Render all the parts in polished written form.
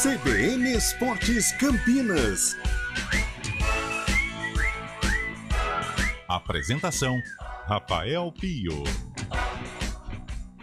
CBN Esportes Campinas. Apresentação: Rafael Pio.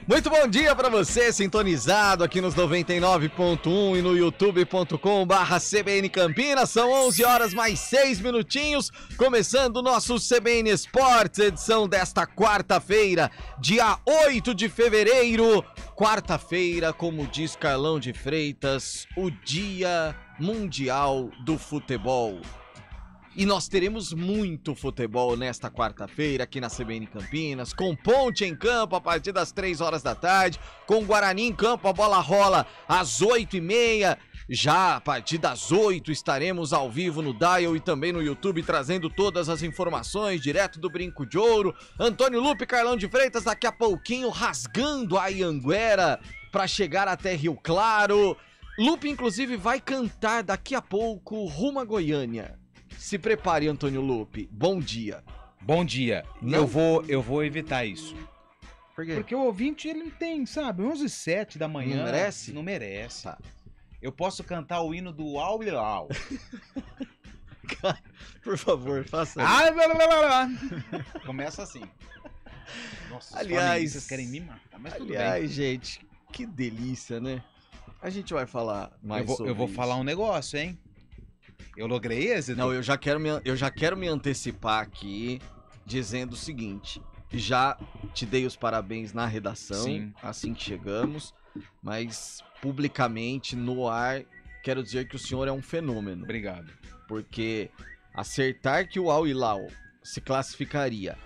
Muito bom dia para você, sintonizado aqui nos 99.1 e no youtube.com/CBN Campinas. São 11 horas mais 6 minutinhos, começando o nosso CBN Esportes, edição desta quarta-feira, dia 8 de fevereiro. Quarta-feira, como diz Carlão de Freitas, o Dia Mundial do Futebol. E nós teremos muito futebol nesta quarta-feira aqui na CBN Campinas, com Ponte em campo a partir das 3 horas da tarde, com Guarani em campo, a bola rola às 8h30. Já a partir das 8 estaremos ao vivo no Dial e também no YouTube, trazendo todas as informações direto do Brinco de Ouro. Antônio Lupe, Carlão de Freitas, daqui a pouquinho rasgando a Anhanguera para chegar até Rio Claro. Lupe, inclusive, vai cantar daqui a pouco rumo a Goiânia. Se prepare, Antônio Lupe. Bom dia. Bom dia. Não? Eu vau evitar isso. Por quê? Porque o ouvinte, ele tem, sabe, 11h07 da manhã. Não merece? Não merece. Tá. Eu posso cantar o hino do Aulilau. Cara, por favor, faça isso. Começa assim. Nossa, Aliás, vocês querem me matar, mas tudo aliás, gente, que delícia, né? A gente vai falar mais bem. sobre Eu vou isso. falar um negócio, hein? Eu logrei êxito? Não, eu já quero me antecipar aqui, dizendo o seguinte: já te dei os parabéns na redação, Sim. assim que chegamos, mas publicamente, no ar, quero dizer que o senhor é um fenômeno. Obrigado. Porque acertar que o Al Hilal se classificaria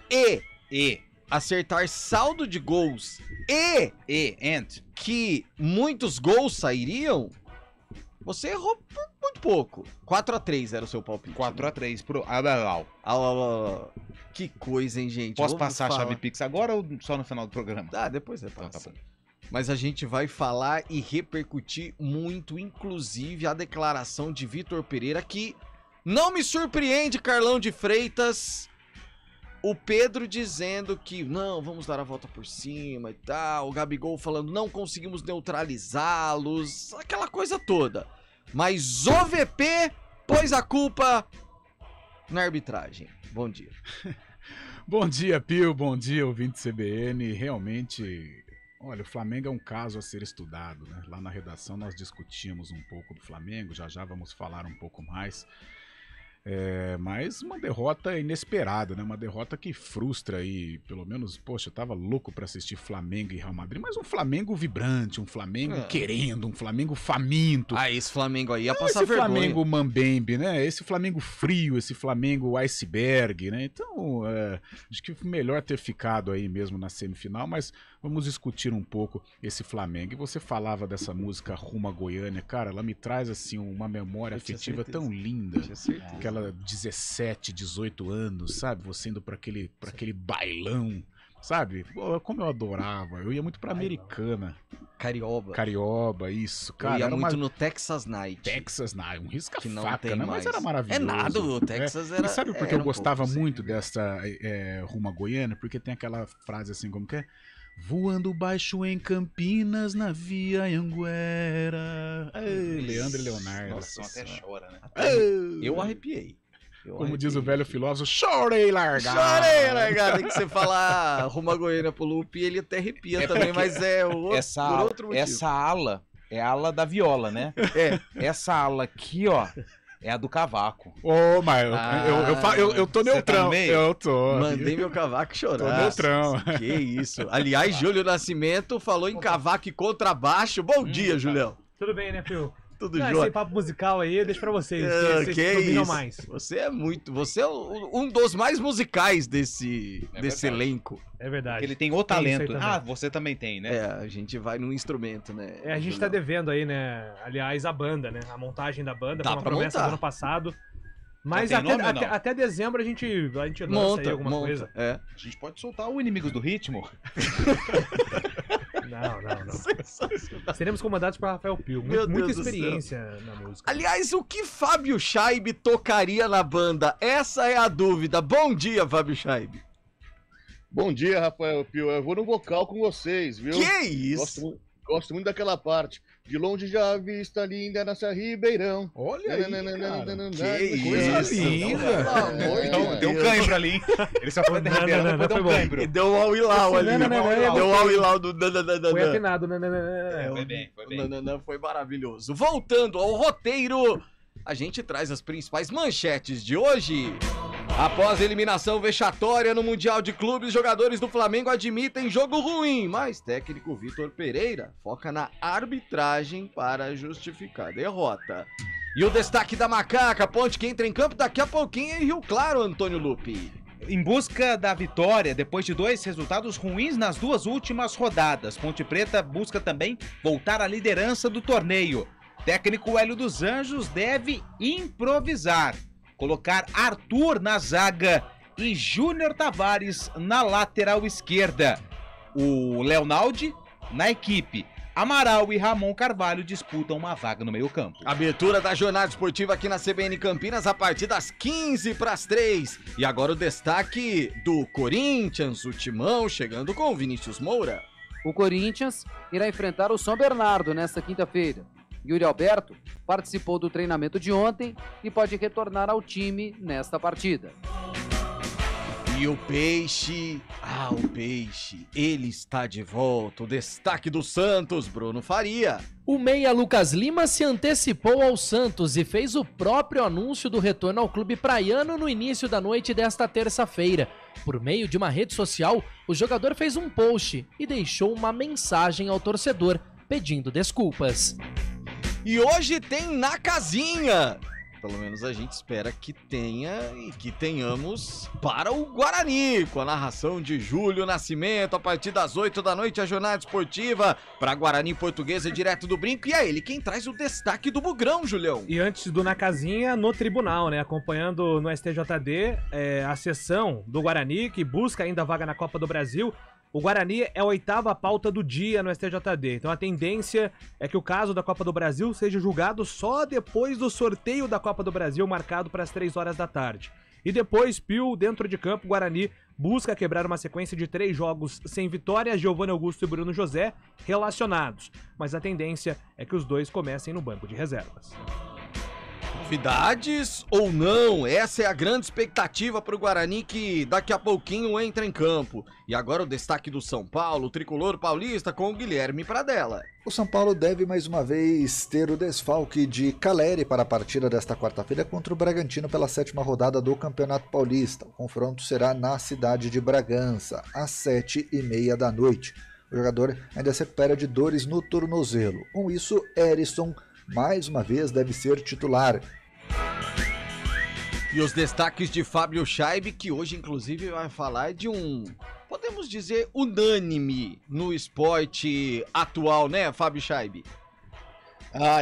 e acertar saldo de gols e que muitos gols sairiam, você errou por muito pouco. 4-3 era o seu palpite. 4-3 pro Aulilau. Que coisa, hein, gente? Posso Vamos passar falar. a chave Pix agora ou só no final do programa? Ah, depois você passa. Tá bom. Mas a gente vai falar e repercutir muito, inclusive a declaração de Vitor Pereira, que não me surpreende, Carlão de Freitas. O Pedro dizendo que não, vamos dar a volta por cima e tal. O Gabigol falando não conseguimos neutralizá-los. Aquela coisa toda. Mas o VP pôs a culpa na arbitragem. Bom dia. Bom dia, Pio. Bom dia, ouvinte CBN. Realmente, olha, o Flamengo é um caso a ser estudado, né? Lá na redação nós discutimos um pouco do Flamengo, já vamos falar um pouco mais. Mas uma derrota inesperada, né? Uma derrota que frustra aí, pelo menos, poxa, eu tava louco pra assistir Flamengo e Real Madrid, mas um Flamengo vibrante, um Flamengo querendo, um Flamengo faminto. Ah, esse Flamengo aí ia Não passar esse vergonha. Flamengo mambembe, né? Esse Flamengo frio, esse Flamengo iceberg, né? Então, acho que foi melhor ter ficado aí mesmo na semifinal, mas vamos discutir um pouco esse Flamengo. E você falava dessa música Rumo a Goiânia, cara, ela me traz, assim, uma memória afetiva tão linda. Tinha certeza. Aquela 17, 18 anos, sabe? Você indo pra aquele bailão, sabe? Pô, como eu adorava. Eu ia muito pra Americana. Carioba, isso. Cara, Eu ia era muito uma no Texas Night. Texas, um Que não risca-faca, tem né? mais. Mas era maravilhoso. É nada, o Texas era... E sabe por que era eu gostava pouco, muito dessa Rumo a Goiânia? Porque tem aquela frase assim, como que é? Voando baixo em Campinas, na Via Anhanguera. Ei, Leandro e Leonardo. Nossa, até chora, né? Eu arrepiei. Como diz o velho filósofo, chorei largado. Chorei largado. Tem que você falar Rumo a Goiânia pro Lupe, ele até arrepia também, mas é o outro, por outro motivo. Essa ala é a ala da viola, né? Essa ala aqui, ó, é a do cavaco. Ô, mas eu tô Você tá neutrão. no meio? Eu tô. Mandei meu cavaco chorar. Tô neutrão. Que isso. Aliás, Júlio Nascimento falou em cavaco e contrabaixo. Bom dia, Julião. Tudo bem, né, Phil? Tudo Esse jóia. papo musical aí, deixa pra vocês. Que Vocês dominam isso. mais. Você é um dos mais musicais desse verdade. elenco. É verdade. Ele tem o Tem isso aí talento. também. Ah, você também tem, né? A gente vai num instrumento, né? A gente tá Julião? devendo aí, né? Aliás, a banda, né? A montagem da banda. Dá Foi uma pra promessa montar. do ano passado. Mas tem até, nome ou não? até dezembro a gente lança aí alguma coisa. É. A gente pode soltar o Inimigos do Ritmo. Não. Seremos comandados por Rafael Pio. Meu Muita Deus do experiência na música. Aliás, o que Fábio Scheib tocaria na banda? Essa é a dúvida. Bom dia, Fábio Scheib. Bom dia, Rafael Pio. Eu vou no vocal com vocês, viu? Que isso? Gosto muito daquela parte. De longe já a vista linda nossa Ribeirão. Olha aí, cara. Que Coisa isso, linda. Deu um cãibro ali, hein? Ele só foi derreter, depois deu um cãibro. E deu um all-ilau ali. Deu um all-ilau do... Foi afinado, né? Foi bem. Foi maravilhoso. Voltando ao roteiro, a gente traz as principais manchetes de hoje. Após a eliminação vexatória no Mundial de Clubes, jogadores do Flamengo admitem jogo ruim, mas técnico Vitor Pereira foca na arbitragem para justificar a derrota. E o destaque da Macaca, Ponte que entra em campo daqui a pouquinho em Rio Claro, Antônio Lupi. Em busca da vitória, depois de 2 resultados ruins nas 2 últimas rodadas, Ponte Preta busca também voltar à liderança do torneio. Técnico Hélio dos Anjos deve improvisar, colocar Arthur na zaga e Júnior Tavares na lateral esquerda. O Leonaldi na equipe. Amaral e Ramon Carvalho disputam uma vaga no meio-campo. Abertura da jornada esportiva aqui na CBN Campinas a partir das 2:45. E agora o destaque do Corinthians, o Timão chegando com o Vinícius Moura. O Corinthians irá enfrentar o São Bernardo nesta quinta-feira. Yuri Alberto participou do treinamento de ontem e pode retornar ao time nesta partida. E o Peixe, o Peixe, ele está de volta. O destaque do Santos, Bruno Faria. O meia Lucas Lima se antecipou ao Santos e fez o próprio anúncio do retorno ao clube praiano no início da noite desta terça-feira. Por meio de uma rede social, o jogador fez um post e deixou uma mensagem ao torcedor pedindo desculpas. E hoje tem Na Casinha. Pelo menos a gente espera que tenha e que tenhamos para o Guarani, com a narração de Júlio Nascimento, a partir das 8 da noite, a jornada esportiva para Guarani Portuguesa, direto do Brinco, e é ele quem traz o destaque do Bugrão, Julião. E antes do Na Casinha, no tribunal, né, acompanhando no STJD a sessão do Guarani, que busca ainda a vaga na Copa do Brasil. O Guarani é a 8ª pauta do dia no STJD, então a tendência é que o caso da Copa do Brasil seja julgado só depois do sorteio da Copa do Brasil, marcado para as 3 horas da tarde. E depois, Pio, dentro de campo, o Guarani busca quebrar uma sequência de 3 jogos sem vitória, Giovanni Augusto e Bruno José relacionados, mas a tendência é que os dois comecem no banco de reservas. Novidades ou não? Essa é a grande expectativa para o Guarani, que daqui a pouquinho entra em campo. E agora o destaque do São Paulo, o tricolor paulista com o Guilherme Pradella. O São Paulo deve mais uma vez ter o desfalque de Caleri para a partida desta quarta-feira contra o Bragantino pela 7ª rodada do Campeonato Paulista. O confronto será na cidade de Bragança, às 7:30 da noite. O jogador ainda se recupera de dores no tornozelo. Com isso, Erisson mais uma vez deve ser titular. E os destaques de Fábio Scheibe, que hoje inclusive vai falar de um, podemos dizer, unânime no esporte atual, né, Fábio Scheibe?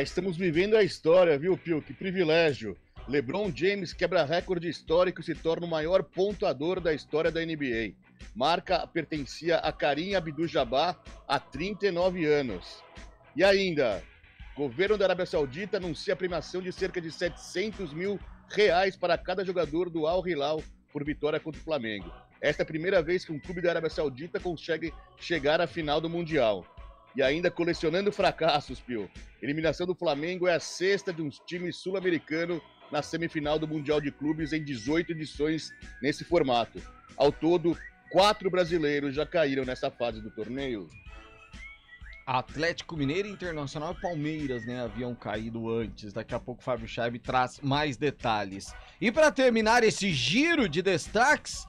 Estamos vivendo a história, viu, Pio? Que privilégio. LeBron James quebra recorde histórico e se torna o maior pontuador da história da NBA. Marca pertencia a Karim Abdul-Jabbar há 39 anos. E ainda, governo da Arábia Saudita anuncia a premiação de cerca de R$700 mil para cada jogador do Al Hilal por vitória contra o Flamengo. Esta é a primeira vez que um clube da Arábia Saudita consegue chegar à final do Mundial. E ainda colecionando fracassos, Pio. Eliminação do Flamengo é a 6ª de um time sul-americano na semifinal do Mundial de Clubes em 18 edições nesse formato. Ao todo, 4 brasileiros já caíram nessa fase do torneio. Atlético Mineiro, Internacional e Palmeiras, né, haviam caído antes. Daqui a pouco o Fábio Scheibe traz mais detalhes. E para terminar esse giro de destaques,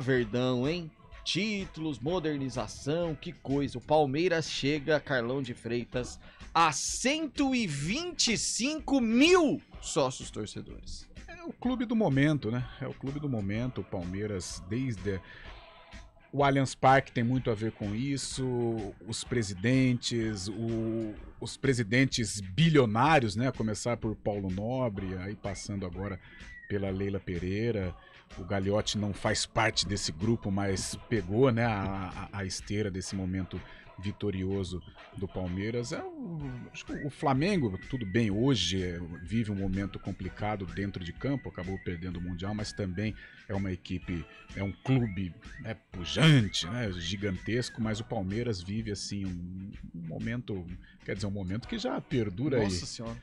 Verdão, hein? Títulos, modernização, que coisa. O Palmeiras chega, Carlão de Freitas, a 125 mil sócios torcedores. É o clube do momento, né? É o clube do momento. O Palmeiras, desde o Allianz Parque tem muito a ver com isso, os presidentes, os presidentes bilionários, né? A começar por Paulo Nobre, aí passando agora pela Leila Pereira. o Gagliotti não faz parte desse grupo, mas pegou, né, a esteira desse momento vitorioso do Palmeiras. Acho que o Flamengo, tudo bem, hoje vive um momento complicado dentro de campo, acabou perdendo o Mundial, mas também é uma equipe, é um clube, né, pujante, né, gigantesco, mas o Palmeiras vive assim um momento, quer dizer, um momento que já perdura aí. Nossa Senhora.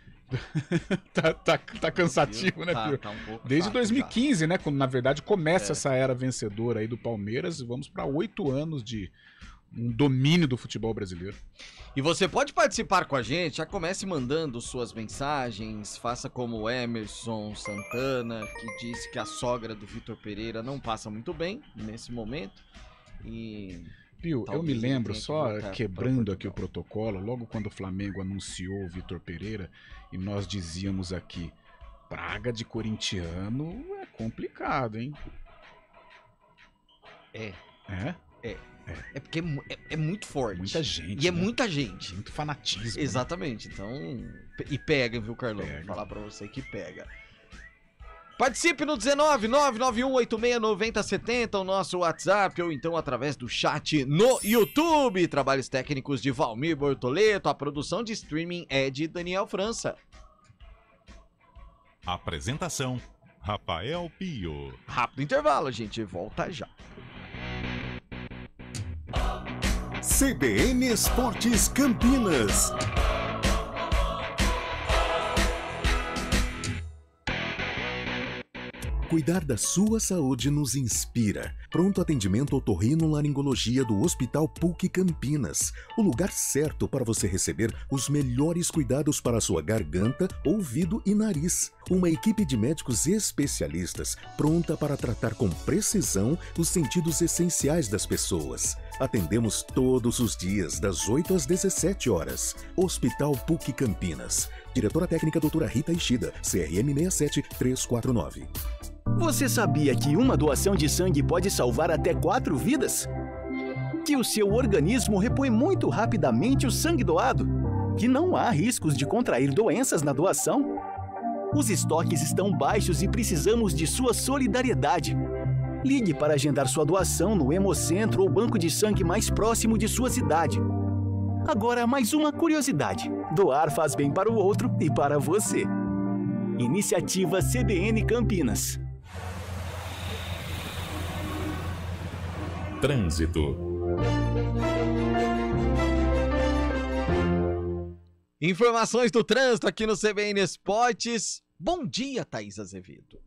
tá cansativo, né, Pio? Tá um pouco Desde chato 2015, né, quando na verdade começa essa era vencedora aí do Palmeiras, vamos para 8 anos de um domínio do futebol brasileiro. E você pode participar com a gente, já comece mandando suas mensagens, faça como o Emerson Santana, que disse que a sogra do Vitor Pereira não passa muito bem nesse momento. E Pio, eu me lembro, só quebrando aqui o Portugal. protocolo, logo quando o Flamengo anunciou o Vitor Pereira, e nós dizíamos aqui, praga de corintiano é complicado, hein? É. É? É porque é muito forte. Muita gente, E é né? muita gente. Muito fanatismo. né? Exatamente. Então. E pega, viu, Carlão? Pega. Vou falar pra você que pega. Participe no 19991869070, o nosso WhatsApp, ou então através do chat no YouTube. Trabalhos técnicos de Valmir Bortoleto. A produção de streaming é de Daniel França. Apresentação: Rafael Pio. Rápido intervalo, a gente volta já. CBN Esportes Campinas. Cuidar da sua saúde nos inspira. Pronto atendimento otorrinolaringologia do Hospital PUC Campinas. O lugar certo para você receber os melhores cuidados para a sua garganta, ouvido e nariz. Uma equipe de médicos especialistas pronta para tratar com precisão os sentidos essenciais das pessoas. Atendemos todos os dias, das 8 às 17 horas. Hospital PUC Campinas. Diretora técnica doutora Rita Ishida, CRM 67349. Você sabia que uma doação de sangue pode salvar até 4 vidas? Que o seu organismo repõe muito rapidamente o sangue doado? Que não há riscos de contrair doenças na doação? Os estoques estão baixos e precisamos de sua solidariedade. Ligue para agendar sua doação no Hemocentro ou banco de sangue mais próximo de sua cidade. Agora, mais uma curiosidade. Doar faz bem para o outro e para você. Iniciativa CBN Campinas. Trânsito. Informações do trânsito aqui no CBN Esportes. Bom dia, Thaís Azevedo.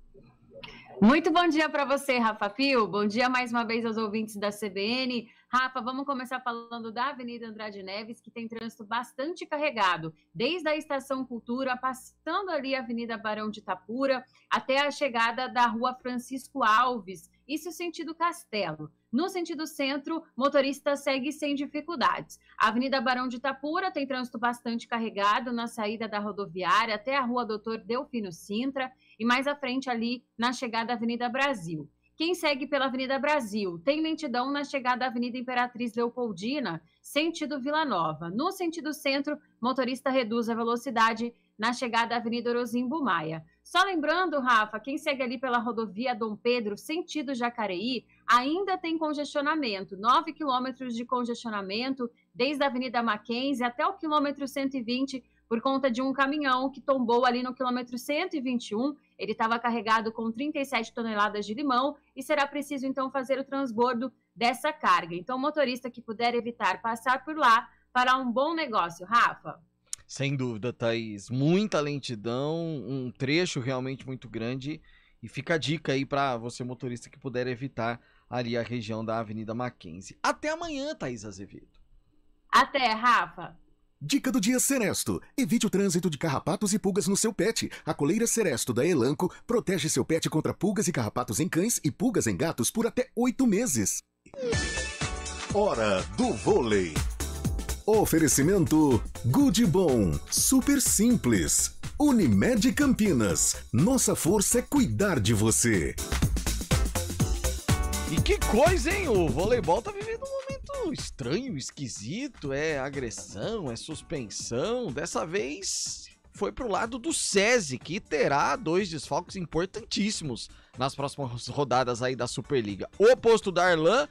Muito bom dia para você, Rafa Pio. Bom dia mais uma vez aos ouvintes da CBN. Rafa, vamos começar falando da Avenida Andrade Neves, que tem trânsito bastante carregado, desde a Estação Cultura, passando ali a Avenida Barão de Itapura, até a chegada da Rua Francisco Alves, isso sentido Castelo. No sentido centro, motorista segue sem dificuldades. A Avenida Barão de Itapura tem trânsito bastante carregado na saída da rodoviária até a Rua Doutor Delfino Sintra e mais à frente ali na chegada da Avenida Brasil. Quem segue pela Avenida Brasil tem lentidão na chegada da Avenida Imperatriz Leopoldina, sentido Vila Nova. No sentido centro, motorista reduz a velocidade na chegada da Avenida Orozimbo Maia. Só lembrando, Rafa, quem segue ali pela rodovia Dom Pedro, sentido Jacareí, ainda tem congestionamento, 9 quilômetros de congestionamento, desde a Avenida Mackenzie até o quilômetro 120, por conta de um caminhão que tombou ali no quilômetro 121. Ele estava carregado com 37 toneladas de limão e será preciso, então, fazer o transbordo dessa carga. Então, o motorista que puder evitar passar por lá, fará um bom negócio. Rafa? Sem dúvida, Thaís. Muita lentidão, um trecho realmente muito grande. E fica a dica aí para você, motorista, que puder evitar ali a região da Avenida Mackenzie. Até amanhã, Thaís Azevedo. Até, Rafa. Dica do dia Seresto. Evite o trânsito de carrapatos e pulgas no seu pet. A coleira Seresto da Elanco protege seu pet contra pulgas e carrapatos em cães e pulgas em gatos por até 8 meses. Hora do vôlei. Oferecimento Good Bom. Super simples. Unimed Campinas. Nossa força é cuidar de você. E que coisa, hein? O voleibol tá vivendo um momento estranho, esquisito. É agressão, é suspensão. Dessa vez foi pro lado do SESI, que terá 2 desfalques importantíssimos nas próximas rodadas aí da Superliga. O oposto da Darlan,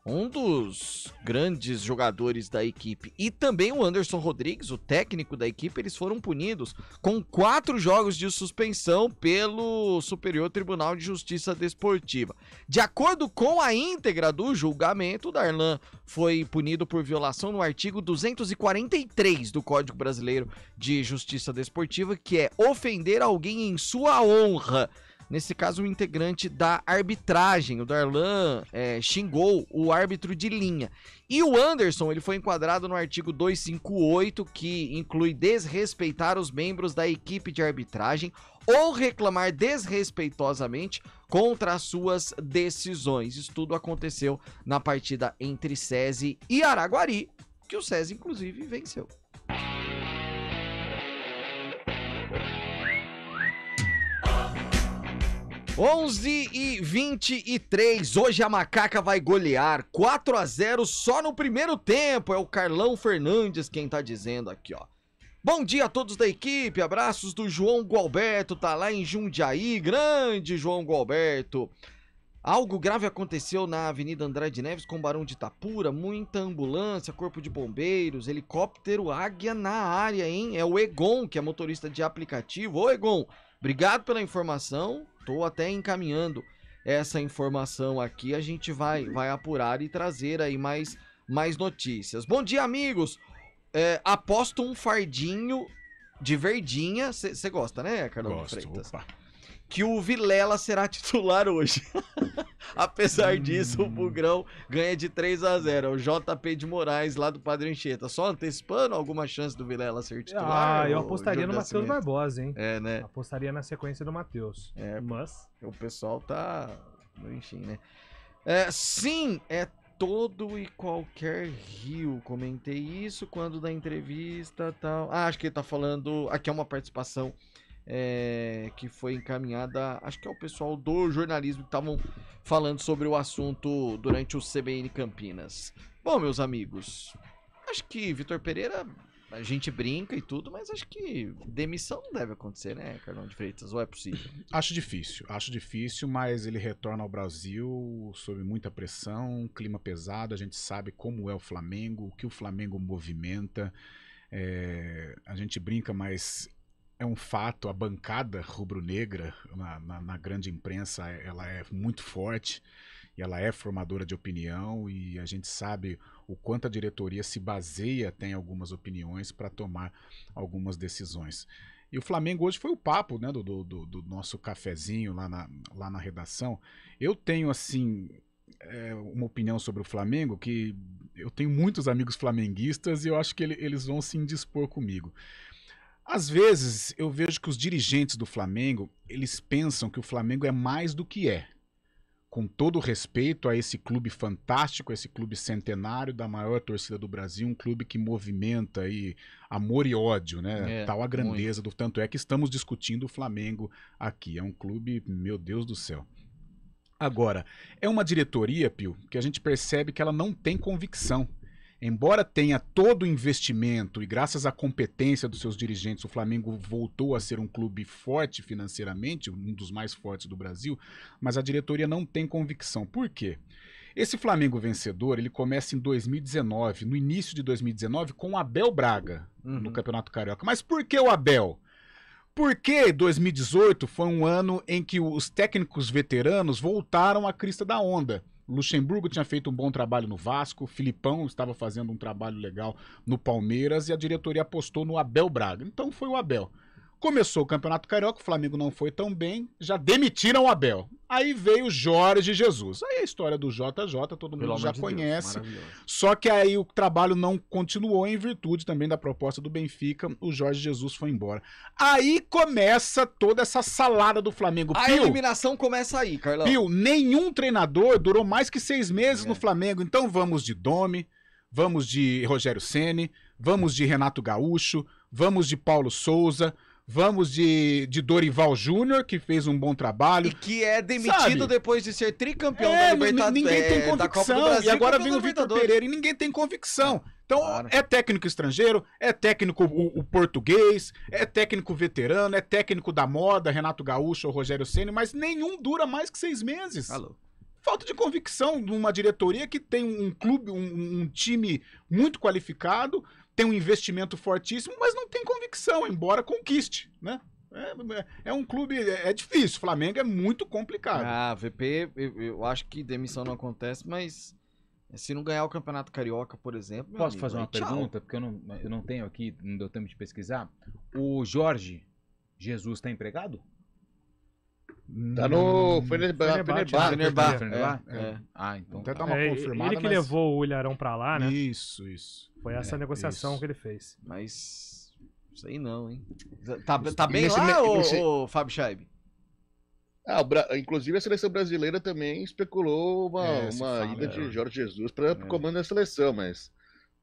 um dos grandes jogadores da equipe, e também o Anderson Rodrigues, o técnico da equipe, eles foram punidos com 4 jogos de suspensão pelo Superior Tribunal de Justiça Desportiva. De acordo com a íntegra do julgamento, o Darlan foi punido por violação no artigo 243 do Código Brasileiro de Justiça Desportiva, que é ofender alguém em sua honra. Nesse caso, o integrante da arbitragem, o Darlan, xingou o árbitro de linha. E o Anderson, ele foi enquadrado no artigo 258, que inclui desrespeitar os membros da equipe de arbitragem ou reclamar desrespeitosamente contra as suas decisões. Isso tudo aconteceu na partida entre SESI e Araguari, que o SESI, inclusive, venceu. Onze e 23, hoje a Macaca vai golear 4-0 só no primeiro tempo, é o Carlão Fernandes quem tá dizendo aqui, ó. Bom dia a todos da equipe, abraços do João Gualberto, tá lá em Jundiaí, grande João Gualberto. Algo grave aconteceu na Avenida Andrade Neves com Barão de Itapura, muita ambulância, corpo de bombeiros, helicóptero Águia na área, hein? É o Egon, que é motorista de aplicativo. Ô Egon, obrigado pela informação. Tô até encaminhando essa informação aqui, a gente vai apurar e trazer aí mais notícias. Bom dia, amigos! Aposto um fardinho de verdinha, você gosta, né, Carlão Freitas? Opa. Que o Vilela será titular hoje. Apesar disso, o Bugrão ganha de 3-0. O JP de Moraes, lá do Padre Anchieta. Só antecipando alguma chance do Vilela ser titular? Eu apostaria no Matheus Barbosa, hein? Né? Apostaria na sequência do Matheus. Mas o pessoal tá... Enfim, né? Sim, é todo e qualquer Rio. Comentei isso quando da entrevista e tal. Acho que ele tá falando... Aqui é uma participação... que foi encaminhada, acho que é o pessoal do jornalismo que estavam falando sobre o assunto durante o CBN Campinas. Bom, meus amigos, acho que Vitor Pereira, a gente brinca e tudo, mas acho que demissão não deve acontecer, né, Carlão de Freitas? Ou é possível? Acho difícil, mas ele retorna ao Brasil sob muita pressão, clima pesado, a gente sabe como é o Flamengo, o que o Flamengo movimenta, a gente brinca, mas... É um fato, a bancada rubro-negra na grande imprensa, ela é muito forte e ela é formadora de opinião e a gente sabe o quanto a diretoria se baseia até em algumas opiniões para tomar algumas decisões. E o Flamengo hoje foi o papo, né, do nosso cafezinho lá na redação. Eu tenho, assim, uma opinião sobre o Flamengo que eu tenho muitos amigos flamenguistas e eu acho que eles vão se indispor comigo. Às vezes, eu vejo que os dirigentes do Flamengo, eles pensam que o Flamengo é mais do que é. Com todo o respeito a esse clube fantástico, esse clube centenário da maior torcida do Brasil, um clube que movimenta aí amor e ódio, né? Tal a grandeza do... Tanto é que estamos discutindo o Flamengo aqui. É um clube, meu Deus do céu. Agora, é uma diretoria, Pio, que a gente percebe que ela não tem convicção. Embora tenha todo o investimento e graças à competência dos seus dirigentes, o Flamengo voltou a ser um clube forte financeiramente, um dos mais fortes do Brasil, mas a diretoria não tem convicção. Por quê? Esse Flamengo vencedor, ele começa em 2019, no início de 2019, com o Abel Braga no Campeonato Carioca. Mas por que o Abel? Porque 2018 foi um ano em que os técnicos veteranos voltaram à crista da onda. Luxemburgo tinha feito um bom trabalho no Vasco, Filipão estava fazendo um trabalho legal no Palmeiras e a diretoria apostou no Abel Braga. Então foi o Abel. Começou o Campeonato Carioca, o Flamengo não foi tão bem, já demitiram o Abel. Aí veio o Jorge Jesus. Aí a história do JJ, todo mundo já conhece. Só que aí o trabalho não continuou em virtude também da proposta do Benfica, o Jorge Jesus foi embora. Aí começa toda essa salada do Flamengo. A eliminação começa aí, Carlão. Pio, nenhum treinador durou mais que 6 meses no Flamengo. Então vamos de Domi, vamos de Rogério Ceni, vamos de Renato Gaúcho, vamos de Paulo Souza... Vamos de Dorival Júnior, que fez um bom trabalho. E que é demitido depois de ser tricampeão da Libertadores. Ninguém tem convicção. Da Copa do Brasil, e agora vem o Vitor Pereira e ninguém tem convicção. Então, Claro. é técnico estrangeiro, é técnico o português, é técnico veterano, é técnico da moda, Renato Gaúcho ou Rogério Ceni, mas nenhum dura mais que 6 meses. Alô. Falta de convicção de uma diretoria que tem um clube, um time muito qualificado, tem um investimento fortíssimo, mas não tem convicção, embora conquiste, né? É um clube, é difícil, o Flamengo é muito complicado. Ah, VP, eu acho que demissão não acontece, mas se não ganhar o Campeonato Carioca, por exemplo... meu Posso amigo, fazer uma aí tchau. pergunta? Porque eu não tenho aqui, não deu tempo de pesquisar. O Jorge Jesus tá empregado? Tá no Fenerbahçe. Fenerbahçe. É. Ah, então Até tá. dar uma confirmada, Ele que mas- levou o Ilharão pra lá, né? Isso. Foi essa negociação isso. que ele fez. Mas... Isso aí não, hein? Tá bem nesse lá, nesse- ô Fábio Scheib? Inclusive a seleção brasileira também especulou se uma fala, ida de Jorge Jesus para o comando da seleção, mas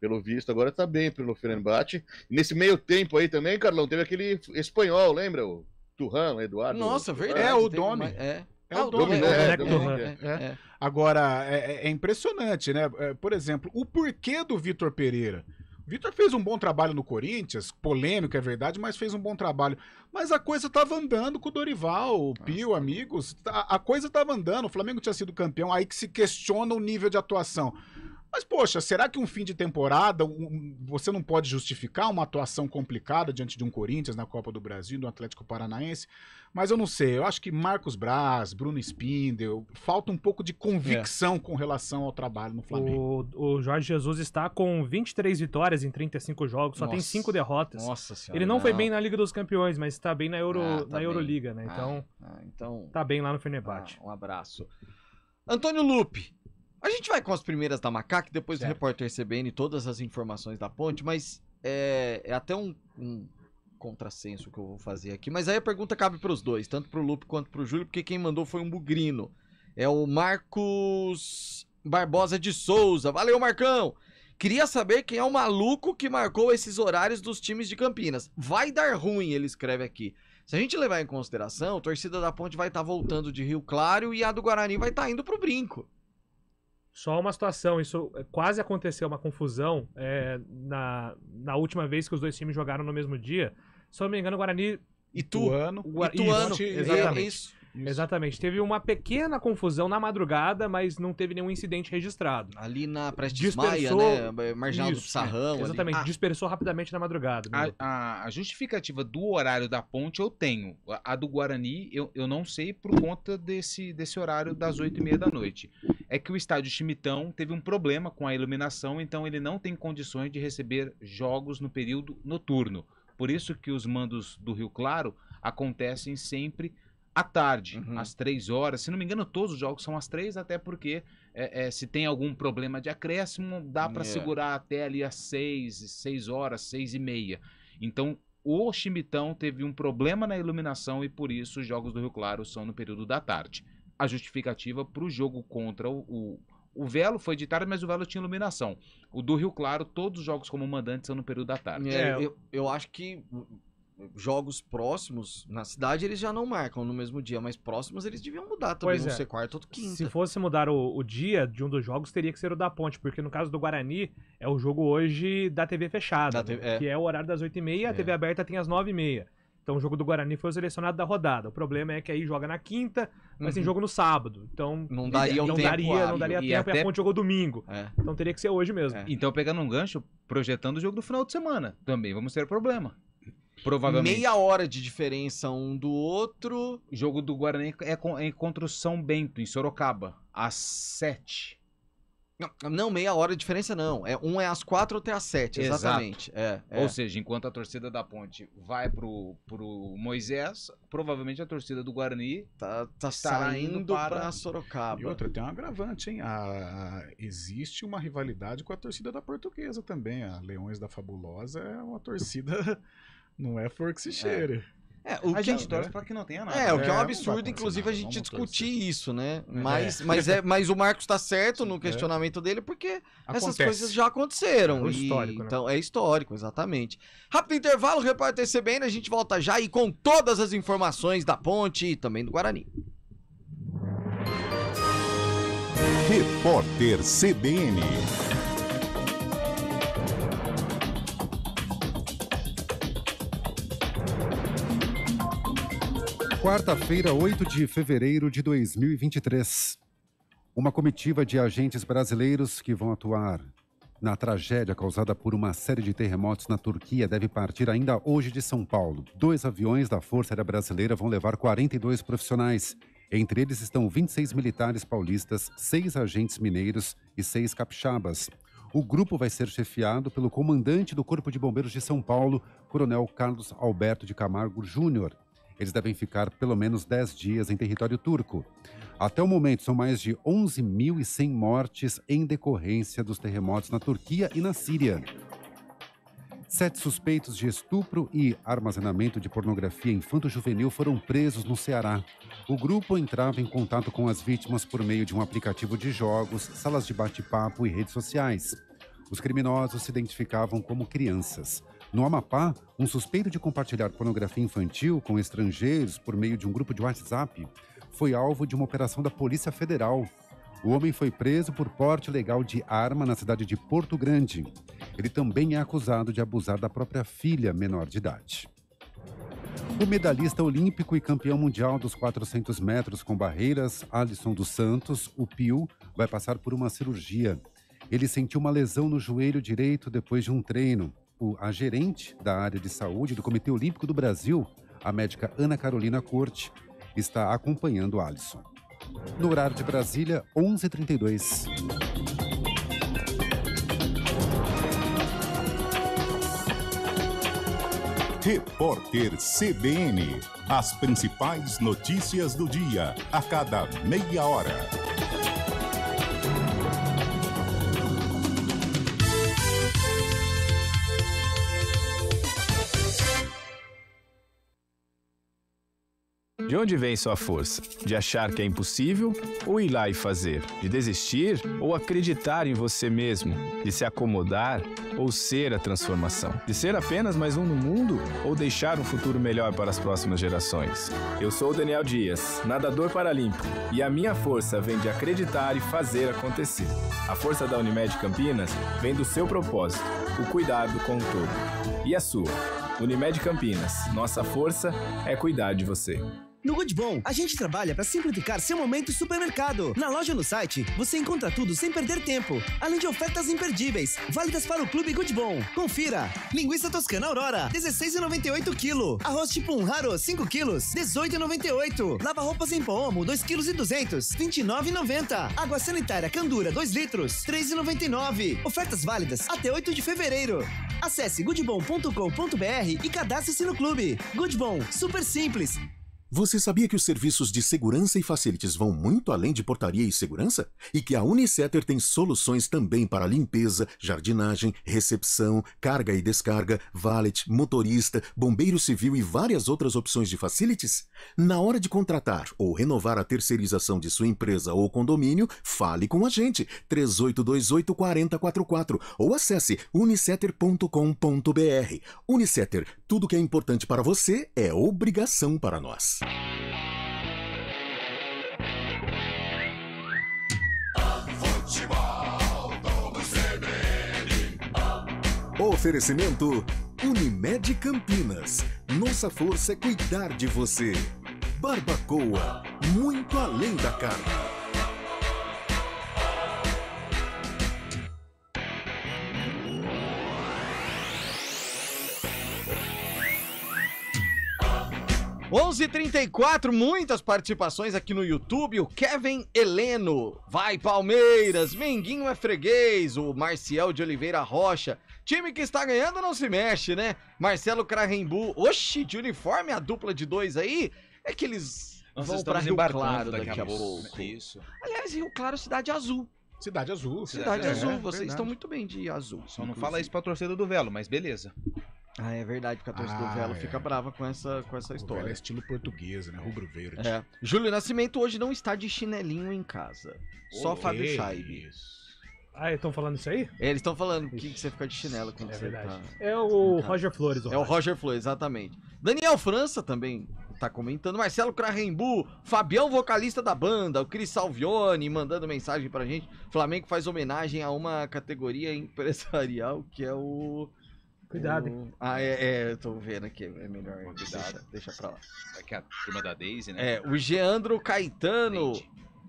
pelo visto agora tá bem pelo Fenerbahçe. E nesse meio tempo aí também, Carlão, teve aquele espanhol, lembra? O Turran, Eduardo. Nossa, verdade. É, o teve Domi. mais- É o o Domi, Domi, né? é. Agora, é impressionante, né? Por exemplo, o porquê do Vitor Pereira. O Vitor fez um bom trabalho no Corinthians, polêmico, é verdade, mas fez um bom trabalho. Mas a coisa tava andando com o Dorival, o Pio, amigos. A coisa tava andando, o Flamengo tinha sido campeão, aí que se questiona o nível de atuação. Mas, poxa, será que um fim de temporada você não pode justificar uma atuação complicada diante de um Corinthians na Copa do Brasil, do Atlético Paranaense? Mas eu não sei, eu acho que Marcos Braz, Bruno Spindel, falta um pouco de convicção com relação ao trabalho no Flamengo. O Jorge Jesus está com 23 vitórias em 35 jogos, só tem 5 derrotas. Nossa senhora. Ele não foi bem na Liga dos Campeões, mas está bem na Euroliga, né? Então tá bem lá no Fenerbahçe. Um abraço. Antônio Lupe. A gente vai com as primeiras da Macaca, depois do repórter CBN, todas as informações da Ponte, mas é até um contrassenso que eu vou fazer aqui. Mas aí a pergunta cabe para os dois, tanto para o Lupe quanto para o Júlio, porque quem mandou foi um bugrino. É o Marcos Barbosa de Souza. Valeu, Marcão! Queria saber quem é o maluco que marcou esses horários dos times de Campinas. Vai dar ruim, ele escreve aqui. Se a gente levar em consideração, a torcida da Ponte vai estar voltando de Rio Claro e a do Guarani vai estar indo pro brinco. Só uma situação, isso quase aconteceu uma confusão na última vez que os dois times jogaram no mesmo dia. Se eu não me engano, o Guarani... Ituano. Exatamente. Isso. Exatamente. Teve uma pequena confusão na madrugada, mas não teve nenhum incidente registrado. Ali na Prestes Maia, né? Marginal do Pissarrão. Exatamente. Dispersou rapidamente na madrugada. A justificativa do horário da Ponte eu tenho. A do Guarani eu não sei por conta desse horário das 8h30 da noite. É que o estádio Chimitão teve um problema com a iluminação, então ele não tem condições de receber jogos no período noturno. Por isso que os mandos do Rio Claro acontecem sempre à tarde, às 3 horas. Se não me engano, todos os jogos são às 3, até porque se tem algum problema de acréscimo, dá para segurar até ali às 6 horas, 6h30. Então, o Chimitão teve um problema na iluminação e por isso os jogos do Rio Claro são no período da tarde. A justificativa para o jogo contra o Velo foi de tarde, mas o Velo tinha iluminação. O do Rio Claro, todos os jogos como mandante são no período da tarde. Eu acho que jogos próximos na cidade eles já não marcam no mesmo dia, mas próximos eles deviam mudar também, não ser quarta ou quinta. Se fosse mudar o dia de um dos jogos, teria que ser o da Ponte, porque no caso do Guarani, é o jogo hoje da TV fechada, que é o horário das 8h30, a TV aberta tem às 9h30. Então o jogo do Guarani foi o selecionado da rodada. O problema é que aí joga na quinta, mas tem jogo no sábado. Então não daria tempo. Não daria tempo e a Ponte jogou domingo. Então teria que ser hoje mesmo. Então pegando um gancho, projetando o jogo do final de semana, também vamos ter problema. Provavelmente. Meia hora de diferença um do outro. O jogo do Guarani é contra o São Bento, em Sorocaba, às 7. Não, meia hora de diferença não. Um é às 4, outro é às 7, exatamente. Ou seja, enquanto a torcida da Ponte vai pro Moisés, provavelmente a torcida do Guarani tá saindo para Sorocaba. E outra, tem um agravante, hein? Existe uma rivalidade com a torcida da Portuguesa também. A Leões da Fabulosa é uma torcida... Não é flor que se cheira. A gente torce pra que não tenha nada. O que é um absurdo, inclusive, a gente discutir isso, né? Mas o Marcos tá certo no questionamento dele, porque essas coisas já aconteceram. É histórico, né? Então, é histórico, exatamente. Rápido intervalo, repórter CBN, a gente volta já e com todas as informações da Ponte e também do Guarani. Repórter CBN. Quarta-feira, 8 de fevereiro de 2023. Uma comitiva de agentes brasileiros que vão atuar na tragédia causada por uma série de terremotos na Turquia deve partir ainda hoje de São Paulo. 2 aviões da Força Aérea Brasileira vão levar 42 profissionais. Entre eles estão 26 militares paulistas, 6 agentes mineiros e 6 capixabas. O grupo vai ser chefiado pelo comandante do Corpo de Bombeiros de São Paulo, Coronel Carlos Alberto de Camargo Júnior. Eles devem ficar pelo menos 10 dias em território turco. Até o momento, são mais de 11.100 mortes em decorrência dos terremotos na Turquia e na Síria. 7 suspeitos de estupro e armazenamento de pornografia infanto-juvenil foram presos no Ceará. O grupo entrava em contato com as vítimas por meio de um aplicativo de jogos, salas de bate-papo e redes sociais. Os criminosos se identificavam como crianças. No Amapá, um suspeito de compartilhar pornografia infantil com estrangeiros por meio de um grupo de WhatsApp foi alvo de uma operação da Polícia Federal. O homem foi preso por porte ilegal de arma na cidade de Porto Grande. Ele também é acusado de abusar da própria filha menor de idade. O medalhista olímpico e campeão mundial dos 400 metros com barreiras, Alisson dos Santos, o Pio, vai passar por uma cirurgia. Ele sentiu uma lesão no joelho direito depois de um treino. A gerente da área de saúde do Comitê Olímpico do Brasil, a médica Ana Carolina Corte, está acompanhando Alisson. No horário de Brasília, 11h32. Repórter CBN. As principais notícias do dia, a cada meia hora. De onde vem sua força? De achar que é impossível ou ir lá e fazer? De desistir ou acreditar em você mesmo? De se acomodar ou ser a transformação? De ser apenas mais um no mundo ou deixar um futuro melhor para as próximas gerações? Eu sou o Daniel Dias, nadador paralímpico, e a minha força vem de acreditar e fazer acontecer. A força da Unimed Campinas vem do seu propósito, o cuidado com o todo. E a sua? Unimed Campinas, nossa força é cuidar de você. No Goodbom, a gente trabalha para simplificar seu momento supermercado. Na loja ou no site, você encontra tudo sem perder tempo, além de ofertas imperdíveis, válidas para o Clube Goodbom. Confira! Linguiça toscana Aurora, R$16,98 kg. Arroz tipo 1 raro, 5 kg, R$18,98. Lava-roupas em pó Omo, 2,2 kg, R$29,90. Água sanitária Candura, 2 litros, R$3,99. Ofertas válidas até 8 de fevereiro. Acesse goodbom.com.br e cadastre-se no clube. Goodbom, super simples. Você sabia que os serviços de segurança e facilities vão muito além de portaria e segurança? E que a Unicetter tem soluções também para limpeza, jardinagem, recepção, carga e descarga, valet, motorista, bombeiro civil e várias outras opções de facilities? Na hora de contratar ou renovar a terceirização de sua empresa ou condomínio, fale com a gente, 3828-4044 ou acesse unicetter.com.br. Unicetter, tudo que é importante para você é obrigação para nós. Oferecimento Unimed Campinas. Nossa força é cuidar de você. Barbacoa, muito além da carne. (11h34), muitas participações aqui no YouTube. O Kevin Heleno, vai Palmeiras, Menguinho é freguês. O Marcial de Oliveira Rocha, time que está ganhando não se mexe, né? Marcelo Crarembu, oxi, de uniforme, a dupla de 2 aí, é que eles vão para Rio Claro daqui a pouco. Isso. Aliás, Rio Claro, cidade azul. Cidade azul. Cidade azul, vocês estão muito bem de azul. Só não fala isso pra torcida do Velo, mas beleza. Ah, é verdade, porque a torcida do Velo fica brava com essa história. Velo é estilo português, né? Rubro verde. É. Júlio Nascimento hoje não está de chinelinho em casa. Só Fábio Scheibe. Ah, eles estão falando isso aí? Eles estão falando que você fica de chinelo quando você verdade. tá... É o Roger Flores. É o Roger Flores, exatamente. Daniel França também tá comentando. Marcelo Crarembu, Fabião, vocalista da banda. O Cris Salvione mandando mensagem pra gente. Flamengo faz homenagem a uma categoria empresarial que é o... Cuidado, hein? Eu tô vendo aqui, é melhor. Deixa pra lá. Aqui a turma da Daisy, né? O Geandro Caetano.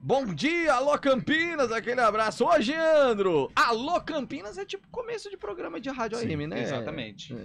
Bom dia, alô Campinas, aquele abraço. Ô, Geandro! Alô Campinas é tipo começo de programa de rádio AM, né? Exatamente.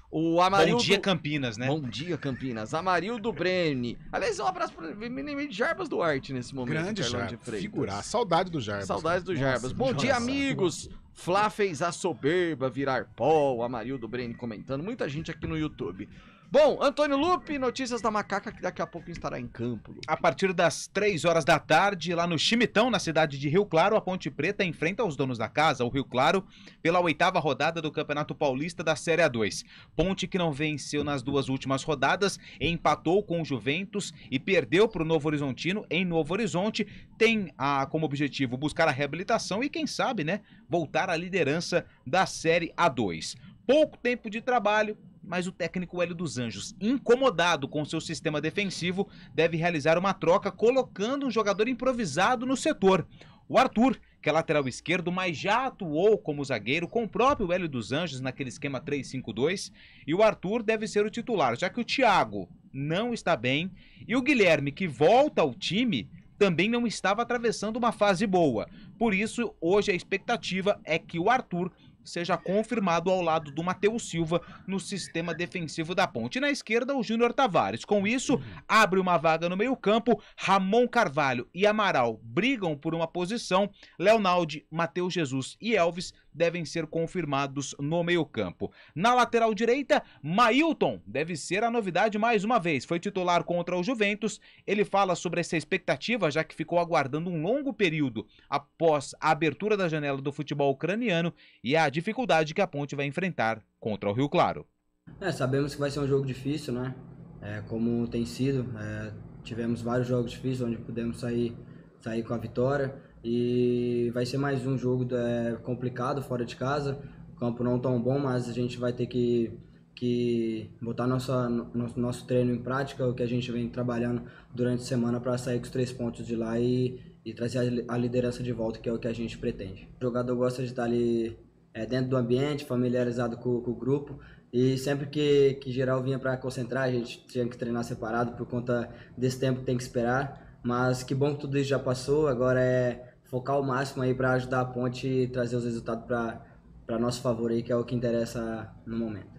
O Amarildo... Bom dia, Campinas, né? Bom dia, Campinas. Amarildo Brene. Aliás, um abraço para o Jarbas Duarte nesse momento. Grande Jarbas. Figurar. Saudade do Jarbas. Saudades do Jarbas. Bom dia, amigos. Flá fez a soberba virar pó. O Amarildo Brene comentando. Muita gente aqui no YouTube. Bom, Antônio Lupe, notícias da Macaca, que daqui a pouco estará em campo. Lupe. A partir das 3 horas da tarde, lá no Chimitão, na cidade de Rio Claro, a Ponte Preta enfrenta os donos da casa, o Rio Claro, pela 8ª rodada do Campeonato Paulista da Série A2. Ponte que não venceu nas 2 últimas rodadas, empatou com o Juventus e perdeu para o Novo Horizontino em Novo Horizonte. Tem como objetivo buscar a reabilitação e, quem sabe, né, voltar à liderança da Série A2. Pouco tempo de trabalho, mas o técnico Hélio dos Anjos, incomodado com seu sistema defensivo, deve realizar uma troca colocando um jogador improvisado no setor. O Arthur, que é lateral esquerdo, mas já atuou como zagueiro com o próprio Hélio dos Anjos naquele esquema 3-5-2, e o Arthur deve ser o titular, já que o Thiago não está bem, e o Guilherme, que volta ao time, também não estava atravessando uma fase boa. Por isso, hoje a expectativa é que o Arthur seja confirmado ao lado do Matheus Silva no sistema defensivo da Ponte. E na esquerda, o Júnior Tavares. Com isso, abre uma vaga no meio-campo. Ramon Carvalho e Amaral brigam por uma posição. Leonaldi, Matheus Jesus e Elvis devem ser confirmados no meio-campo. Na lateral direita, Mailton deve ser a novidade mais uma vez. Foi titular contra o Juventus. Ele fala sobre essa expectativa, já que ficou aguardando um longo período após a abertura da janela do futebol ucraniano e a dificuldade que a Ponte vai enfrentar contra o Rio Claro. Sabemos que vai ser um jogo difícil, né? Como tem sido. Tivemos vários jogos difíceis onde pudemos sair com a vitória. E vai ser mais um jogo complicado fora de casa. O campo não tão bom, mas a gente vai ter que botar nosso treino em prática, o que a gente vem trabalhando durante a semana para sair com os 3 pontos de lá e trazer a liderança de volta, que é o que a gente pretende. O jogador gosta de estar ali dentro do ambiente, familiarizado com o grupo, e sempre que geral vinha para concentrar, a gente tinha que treinar separado por conta desse tempo que tem que esperar, mas que bom que tudo isso já passou, agora é focar o máximo aí para ajudar a Ponte e trazer os resultados para nosso favor aí, que é o que interessa no momento.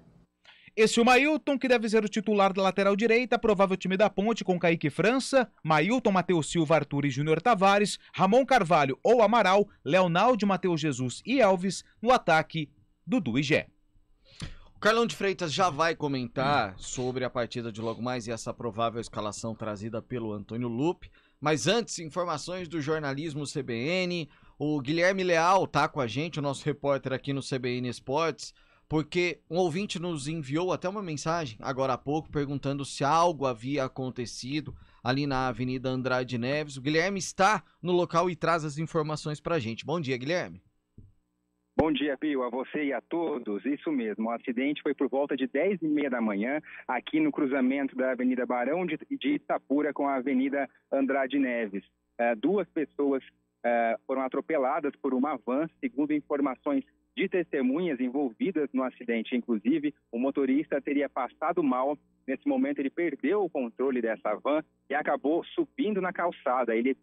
Esse é o Mailton, que deve ser o titular da lateral direita, provável time da Ponte com Kaique França, Mailton, Matheus Silva, Arthur e Júnior Tavares, Ramon Carvalho ou Amaral, Leonaldi, Matheus Jesus e Elvis, no ataque, Dudu e Gé. O Carlão de Freitas já vai comentar sobre a partida de logo mais e essa provável escalação trazida pelo Antônio Lupe, mas antes, informações do jornalismo CBN, o Guilherme Leal tá com a gente, o nosso repórter aqui no CBN Esportes, porque um ouvinte nos enviou até uma mensagem agora há pouco perguntando se algo havia acontecido ali na Avenida Andrade Neves. O Guilherme está no local e traz as informações pra gente. Bom dia, Guilherme. Bom dia, Pio, a você e a todos. Isso mesmo, o acidente foi por volta de 10h30 da manhã, aqui no cruzamento da Avenida Barão de Itapura com a Avenida Andrade Neves. 2 pessoas foram atropeladas por uma van, segundo informações de testemunhas envolvidas no acidente. Inclusive, o motorista teria passado mal. Nesse momento, ele perdeu o controle dessa van e acabou subindo na calçada. Ele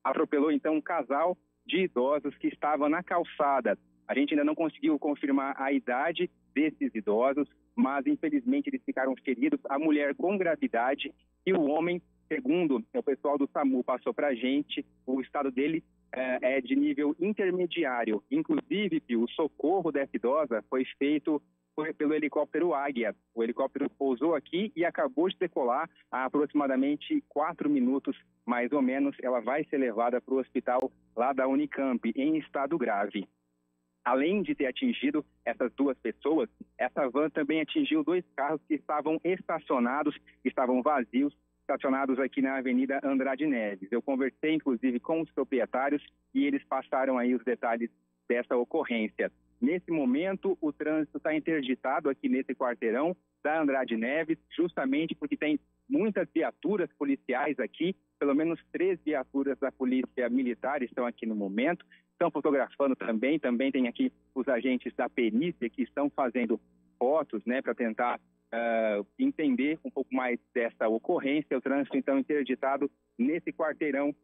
atropelou, então, um casal de idosos que estavam na calçada. A gente ainda não conseguiu confirmar a idade desses idosos, mas, infelizmente, eles ficaram feridos. A mulher com gravidade e o homem, segundo o pessoal do SAMU passou para a gente, o estado dele é de nível intermediário. Inclusive, o socorro dessa idosa foi feito pelo helicóptero Águia. O helicóptero pousou aqui e acabou de decolar há aproximadamente 4 minutos, mais ou menos. Ela vai ser levada para o hospital lá da Unicamp, em estado grave. Além de ter atingido essas 2 pessoas, essa van também atingiu 2 carros que estavam estacionados, estavam vazios, estacionados aqui na Avenida Andrade Neves. Eu conversei, inclusive, com os proprietários e eles passaram aí os detalhes dessa ocorrência. Nesse momento, o trânsito está interditado aqui nesse quarteirão da Andrade Neves, justamente porque tem muitas viaturas policiais aqui, pelo menos 3 viaturas da Polícia Militar estão aqui no momento, estão fotografando também tem aqui os agentes da perícia que estão fazendo fotos, né, para tentar entender um pouco mais dessa ocorrência. O trânsito, então, interditado nesse quarteirão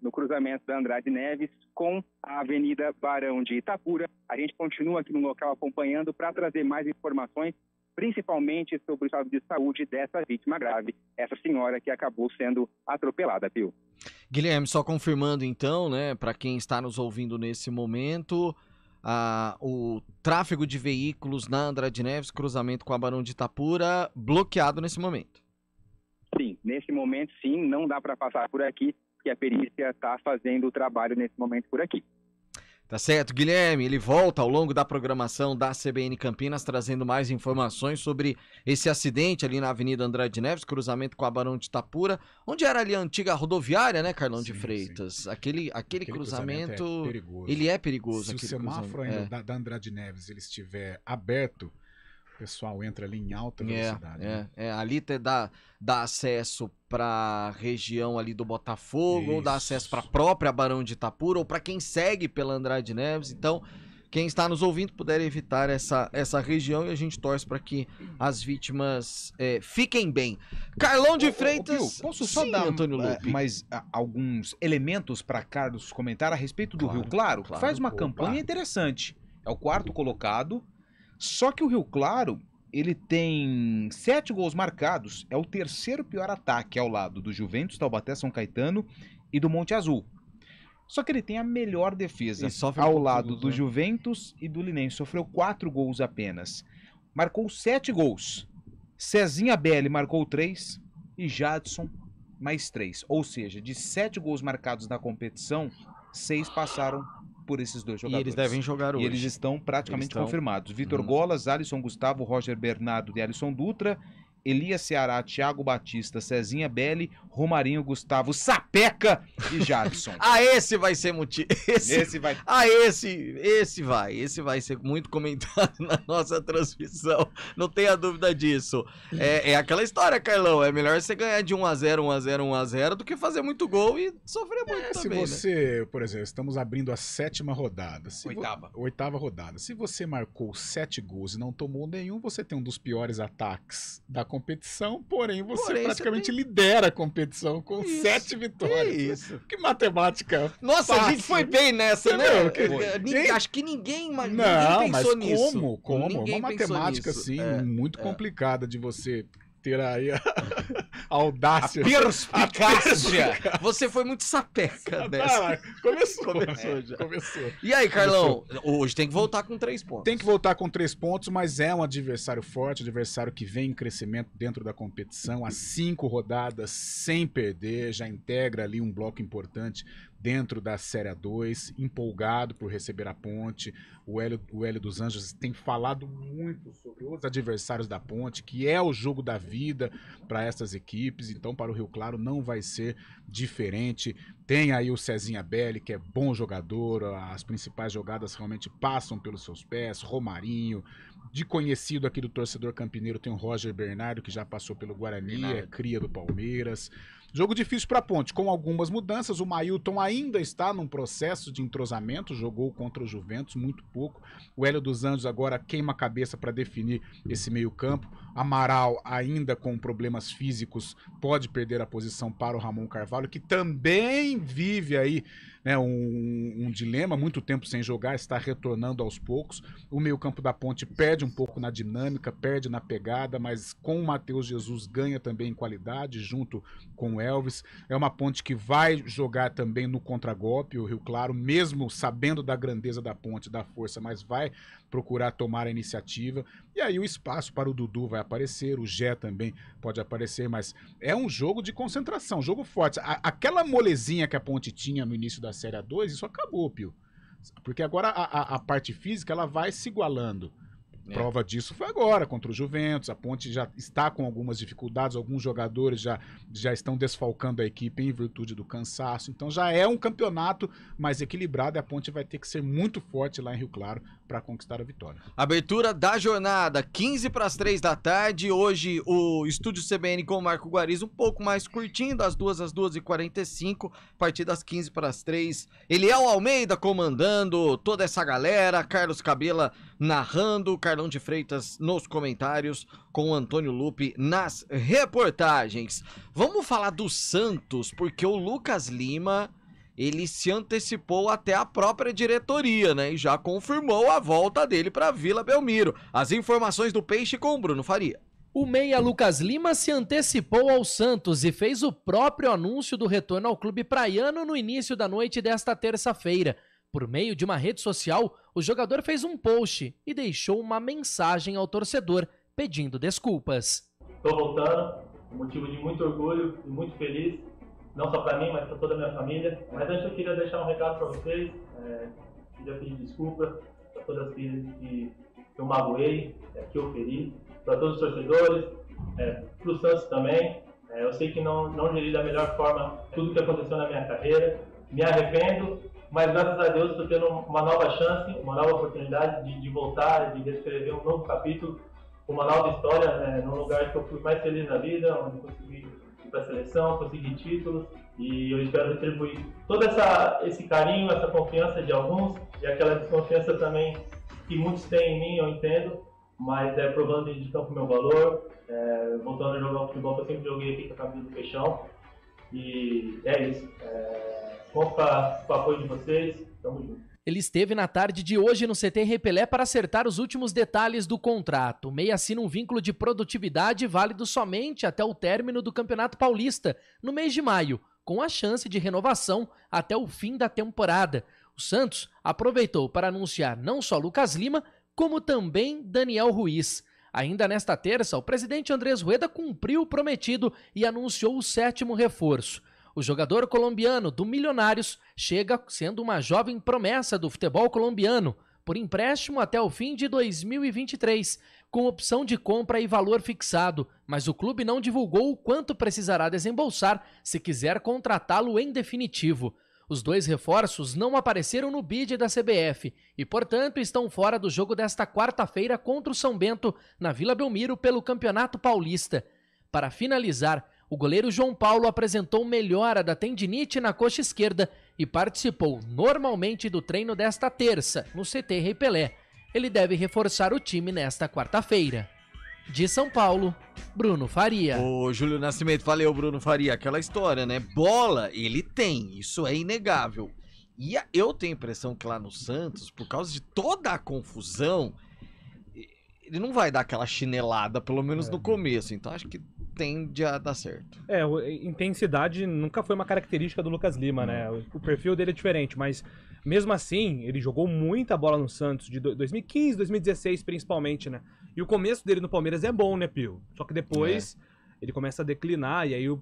no cruzamento da Andrade Neves com a Avenida Barão de Itapura. A gente continua aqui no local acompanhando para trazer mais informações, principalmente sobre o estado de saúde dessa vítima grave, essa senhora que acabou sendo atropelada, Pio. Guilherme, só confirmando então, né, para quem está nos ouvindo nesse momento, o tráfego de veículos na Andrade Neves, cruzamento com a Barão de Itapura, bloqueado nesse momento. Sim, nesse momento sim, não dá para passar por aqui, porque a perícia está fazendo o trabalho nesse momento por aqui. Tá certo, Guilherme, ele volta ao longo da programação da CBN Campinas, trazendo mais informações sobre esse acidente ali na Avenida Andrade Neves, cruzamento com a Barão de Itapura, onde era ali a antiga rodoviária, né, Carlão de Freitas? Sim. Aquele cruzamento, é perigoso. Ele é perigoso. Se o semáforo ainda da Andrade Neves ele estiver aberto, o pessoal entra ali em alta velocidade. Ali dá acesso para a região ali do Botafogo, ou dá acesso para a própria Barão de Itapura, ou para quem segue pela Andrade Neves. Então, quem está nos ouvindo puder evitar essa região, e a gente torce para que as vítimas fiquem bem. Carlão de Freitas... Pio, posso só dar mais alguns elementos para Carlos comentar a respeito do Rio Claro? Faz uma campanha interessante. É o 4º colocado. Só que o Rio Claro, ele tem 7 gols marcados, é o 3º pior ataque ao lado do Juventus, Taubaté, São Caetano e do Monte Azul. Só que ele tem a melhor defesa ao lado do Juventus e do Linense, sofreu 4 gols apenas. Marcou 7 gols, Cezinha Belli marcou 3 e Jadson mais 3. Ou seja, de 7 gols marcados na competição, 6 passaram por esses dois jogadores. E eles devem jogar hoje. E eles estão praticamente confirmados. Vitor Golas, Alisson Gustavo, Roger Bernardo e Alisson Dutra, Elias Ceará, Thiago Batista, Cezinha Belli, Romarinho, Gustavo, Sapeca e Jadson. Esse vai ser motivo. Esse vai ser muito comentado na nossa transmissão. Não tenha dúvida disso. É aquela história, Carlão. É melhor você ganhar de 1-0, 1-0, 1-0 do que fazer muito gol e sofrer muito também. Se você, por exemplo, estamos abrindo a 7ª rodada. Oitava rodada. Se você marcou 7 gols e não tomou nenhum, você tem um dos piores ataques da competição, porém você praticamente lidera a competição com 7 vitórias. Que matemática. Nossa, fácil. A gente foi bem nessa, né? Acho que ninguém pensou nisso. Como? Uma matemática assim, muito complicada de você ter aí a audácia. A perspicácia. Você foi muito sapeca dessa. Começou. E aí, Carlão? Hoje tem que voltar com 3 pontos. Tem que voltar com 3 pontos, mas é um adversário forte, adversário que vem em crescimento dentro da competição, há 5 rodadas sem perder, já integra ali um bloco importante dentro da Série A2, empolgado por receber a Ponte. O Hélio dos Anjos tem falado muito sobre os adversários da Ponte, que é o jogo da vida para essas equipes, então para o Rio Claro não vai ser diferente. Tem aí o Cezinha Belli, que é bom jogador, as principais jogadas realmente passam pelos seus pés, Romarinho. De conhecido aqui do torcedor campineiro tem o Roger Bernardo, que já passou pelo Guarani, é cria do Palmeiras. Jogo difícil para a Ponte, com algumas mudanças. O Mailton ainda está num processo de entrosamento, jogou contra o Juventus muito pouco. O Hélio dos Anjos agora queima a cabeça para definir esse meio-campo. Amaral, ainda com problemas físicos, pode perder a posição para o Ramon Carvalho, que também vive aí, né, um dilema, muito tempo sem jogar, está retornando aos poucos. O meio-campo da Ponte perde um pouco na dinâmica, perde na pegada, mas com o Matheus Jesus ganha também em qualidade, junto com o Elvis. É uma Ponte que vai jogar também no contragolpe, o Rio Claro, mesmo sabendo da grandeza da Ponte, da força, mas vai procurar tomar a iniciativa. E aí o espaço para o Dudu vai aparecer, o Gé também pode aparecer, mas é um jogo de concentração, jogo forte. Aquela molezinha que a Ponte tinha no início da Série A2, isso acabou, Pio. Porque agora a parte física ela vai se igualando. Prova disso foi agora, contra o Juventus. A Ponte já está com algumas dificuldades, alguns jogadores já estão desfalcando a equipe em virtude do cansaço. Então já é um campeonato mais equilibrado e a Ponte vai ter que ser muito forte lá em Rio Claro para conquistar a vitória. Abertura da jornada, 15 para as 3 da tarde. Hoje o Estúdio CBN com o Marco Guariz um pouco mais curtinho, das 2 às 2h45, a partir das 15 para as 3. Eliel Almeida comandando toda essa galera, Carlos Cabela narrando, Carlão de Freitas nos comentários, com o Antônio Lupe nas reportagens. Vamos falar do Santos, porque o Lucas Lima... ele se antecipou até a própria diretoria, né? E já confirmou a volta dele para Vila Belmiro. As informações do Peixe com o Bruno Faria. O meia Lucas Lima se antecipou ao Santos e fez o próprio anúncio do retorno ao clube praiano no início da noite desta terça-feira. Por meio de uma rede social, o jogador fez um post e deixou uma mensagem ao torcedor pedindo desculpas. Estou voltando, motivo de muito orgulho e muito feliz. Não só para mim, mas para toda a minha família. Mas antes eu queria deixar um recado para vocês. Queria pedir desculpa para todas as filhas que eu magoei, que eu feri, para todos os torcedores, para o Santos também. Eu sei que não geri da melhor forma tudo que aconteceu na minha carreira. Me arrependo, mas graças a Deus estou tendo uma nova chance, uma nova oportunidade de voltar, de reescrever um novo capítulo, uma nova história, num lugar que eu fui mais feliz na vida, onde consegui para a seleção, conseguir títulos, e eu espero retribuir todo esse carinho, essa confiança de alguns e aquela desconfiança também que muitos têm em mim, eu entendo, mas provando de campo meu valor, voltando a jogar o futebol que eu sempre joguei aqui com a camisa do Peixão, e é isso. Conto com o apoio de vocês, tamo junto. Ele esteve na tarde de hoje no CT Rei Pelé para acertar os últimos detalhes do contrato. O meia assina um vínculo de produtividade válido somente até o término do Campeonato Paulista, no mês de maio, com a chance de renovação até o fim da temporada. O Santos aproveitou para anunciar não só Lucas Lima, como também Daniel Ruiz. Ainda nesta terça, o presidente Andrés Rueda cumpriu o prometido e anunciou o 7º reforço. O jogador colombiano do Milionários chega sendo uma jovem promessa do futebol colombiano, por empréstimo até o fim de 2023, com opção de compra e valor fixado, mas o clube não divulgou o quanto precisará desembolsar se quiser contratá-lo em definitivo. Os 2 reforços não apareceram no bid da CBF e, portanto, estão fora do jogo desta quarta-feira contra o São Bento, na Vila Belmiro, pelo Campeonato Paulista. Para finalizar, o goleiro João Paulo apresentou melhora da tendinite na coxa esquerda e participou normalmente do treino desta terça, no CT Rei Pelé. Ele deve reforçar o time nesta quarta-feira. De São Paulo, Bruno Faria. Ô, Júlio Nascimento, valeu, Bruno Faria. Aquela história, né? Bola, ele tem, isso é inegável. E eu tenho a impressão que lá no Santos, por causa de toda a confusão, ele não vai dar aquela chinelada, pelo menos no começo. Então acho que tende a dar certo. Intensidade nunca foi uma característica do Lucas Lima, né? O perfil dele é diferente, mas mesmo assim, ele jogou muita bola no Santos, de 2015, 2016 principalmente, né? E o começo dele no Palmeiras é bom, né, Pio? Só que depois ele começa a declinar, e aí os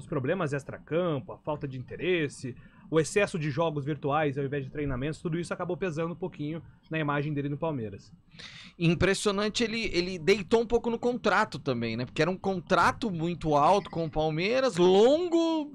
problemas extracampo, a falta de interesse, o excesso de jogos virtuais ao invés de treinamentos, tudo isso acabou pesando um pouquinho na imagem dele no Palmeiras. Impressionante, ele deitou um pouco no contrato também, né? Porque era um contrato muito alto com o Palmeiras, longo,